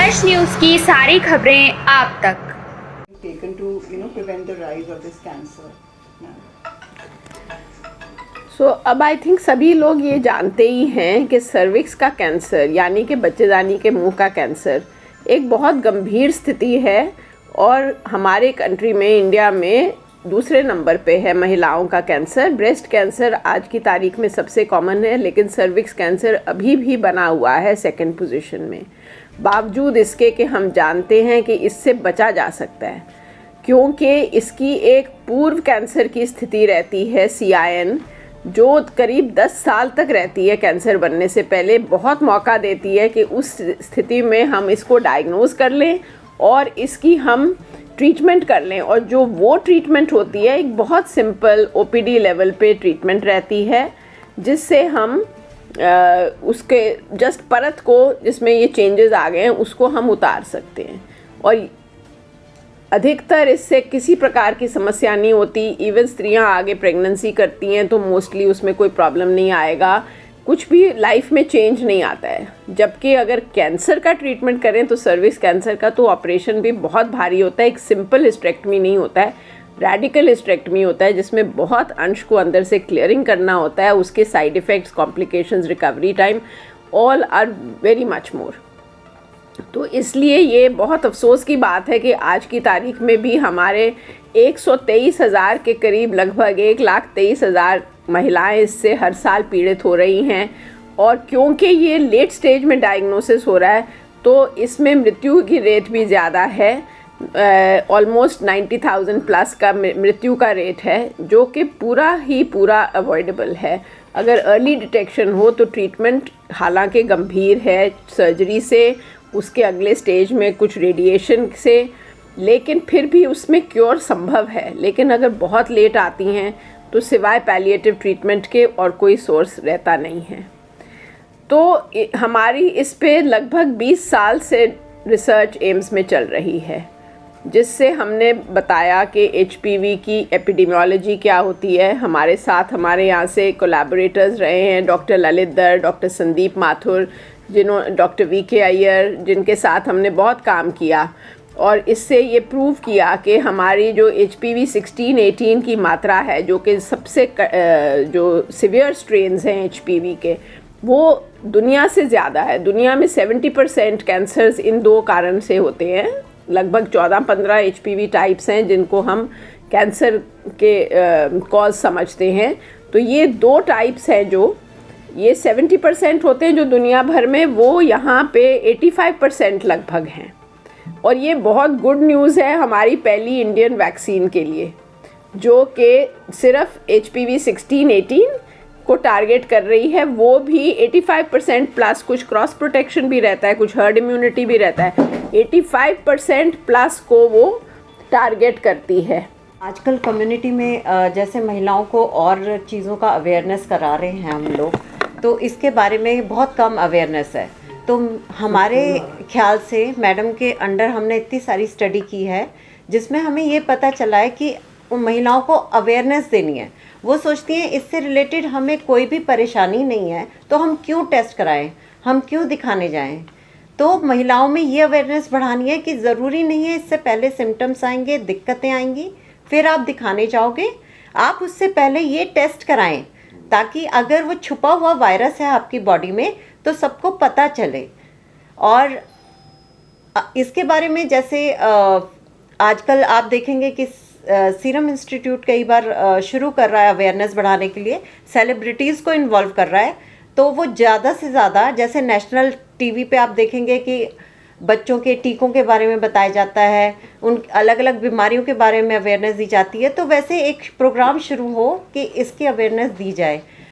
Fresh news की सारी खबरें आप तक। Taken to prevent the rise of this cancer. अब आई थिंक सभी लोग ये जानते ही हैं कि सर्विक्स का कैंसर यानी कि बच्चेदानी के मुंह का कैंसर एक बहुत गंभीर स्थिति है और हमारे कंट्री में इंडिया में दूसरे नंबर पे है महिलाओं का कैंसर। ब्रेस्ट कैंसर आज की तारीख में सबसे कॉमन है, लेकिन सर्विक्स कैंसर अभी भी बना हुआ है सेकंड पोजीशन में। बावजूद इसके कि हम जानते हैं कि इससे बचा जा सकता है, क्योंकि इसकी एक पूर्व कैंसर की स्थिति रहती है CIN, जो करीब 10 साल तक रहती है कैंसर बनने से पहले। बहुत मौका देती है कि उस स्थिति में हम इसको डायग्नोज कर लें और इसकी हम ट्रीटमेंट कर लें। और जो वो ट्रीटमेंट होती है एक बहुत सिंपल OPD लेवल पे ट्रीटमेंट रहती है, जिससे हम उसके जस्ट परत को जिसमें ये चेंजेस आ गए हैं उसको हम उतार सकते हैं और अधिकतर इससे किसी प्रकार की समस्या नहीं होती। इवन स्त्रियां आगे प्रेगनेंसी करती हैं तो मोस्टली उसमें कोई प्रॉब्लम नहीं आएगा, कुछ भी लाइफ में चेंज नहीं आता है। जबकि अगर कैंसर का ट्रीटमेंट करें तो सर्विक्स कैंसर का तो ऑपरेशन भी बहुत भारी होता है। एक सिंपल हिस्टेरेक्टमी नहीं होता है, रेडिकल हिस्टेरेक्टमी होता है, जिसमें बहुत अंश को अंदर से क्लियरिंग करना होता है। उसके side effects, complications, recovery time all are very much more. तो इसलिए ये बहुत अफसोस की बात है कि आज की तारीख में भी हमारे 123,000 के करीब, लगभग 1,23,000 महिलाएं इससे हर साल पीड़ित हो रही हैं। और क्योंकि ये लेट स्टेज में डायग्नोसिस हो रहा है तो इसमें मृत्यु की रेट भी ज़्यादा है। ऑलमोस्ट 90,000 प्लस का मृत्यु का रेट है, जो कि पूरा अवॉइडेबल है अगर अर्ली डिटेक्शन हो तो। ट्रीटमेंट हालांकि गंभीर है, सर्जरी से, उसके अगले स्टेज में कुछ रेडिएशन से, लेकिन फिर भी उसमें क्योर संभव है। लेकिन अगर बहुत लेट आती हैं तो सिवाय पैलिएटिव ट्रीटमेंट के और कोई सोर्स रहता नहीं है। तो हमारी इस पे लगभग 20 साल से रिसर्च एम्स में चल रही है, जिससे हमने बताया कि HPV की एपिडेमियोलॉजी क्या होती है। हमारे साथ हमारे यहाँ से कोलैबोरेटर्स रहे हैं doctor Lalit Dhar, doctor Sandeep Mathur, doctor VK Iyer, जिनके साथ हमने बहुत काम किया और इससे ये प्रूव किया कि हमारी जो HPV 16-18 की मात्रा है, जो कि सबसे जो सिवियर स्ट्रेन्स हैं HPV के, वो दुनिया से ज़्यादा है। दुनिया में 70% कैंसर्स इन 2 कारण से होते हैं। लगभग 14-15 HPV टाइप्स हैं जिनको हम कैंसर के कॉज समझते हैं। तो ये 2 टाइप्स हैं जो ये 70% होते हैं जो दुनिया भर में, वो यहाँ पे 85% लगभग हैं। और ये बहुत गुड न्यूज़ है हमारी पहली इंडियन वैक्सीन के लिए, जो कि सिर्फ HPV 16-18 को टारगेट कर रही है। वो भी 85% प्लस, कुछ क्रॉस प्रोटेक्शन भी रहता है, कुछ हर्ड इम्यूनिटी भी रहता है, 85% प्लस को वो टारगेट करती है। आजकल कम्युनिटी में जैसे महिलाओं को और चीज़ों का अवेयरनेस करा रहे हैं हम लोग, तो इसके बारे में बहुत कम अवेयरनेस है। तो हमारे ख्याल से मैडम के अंडर हमने इतनी सारी स्टडी की है जिसमें हमें ये पता चला है कि उन महिलाओं को अवेयरनेस देनी है। वो सोचती हैं इससे रिलेटेड हमें कोई भी परेशानी नहीं है तो हम क्यों टेस्ट कराएं, हम क्यों दिखाने जाएं। तो महिलाओं में ये अवेयरनेस बढ़ानी है कि ज़रूरी नहीं है इससे पहले सिम्टम्स आएंगे, दिक्कतें आएंगी, फिर आप दिखाने जाओगे। आप उससे पहले ये टेस्ट कराएं ताकि अगर वो छुपा हुआ वायरस है आपकी बॉडी में तो सबको पता चले। और इसके बारे में जैसे आजकल आप देखेंगे कि सीरम इंस्टीट्यूट कई बार शुरू कर रहा है अवेयरनेस बढ़ाने के लिए, सेलिब्रिटीज़ को इन्वॉल्व कर रहा है। तो वो ज़्यादा से ज़्यादा, जैसे नेशनल टीवी पे आप देखेंगे कि बच्चों के टीकों के बारे में बताया जाता है, उन अलग अलग बीमारियों के बारे में अवेयरनेस दी जाती है। तो वैसे एक प्रोग्राम शुरू हो कि इसकी अवेयरनेस दी जाए।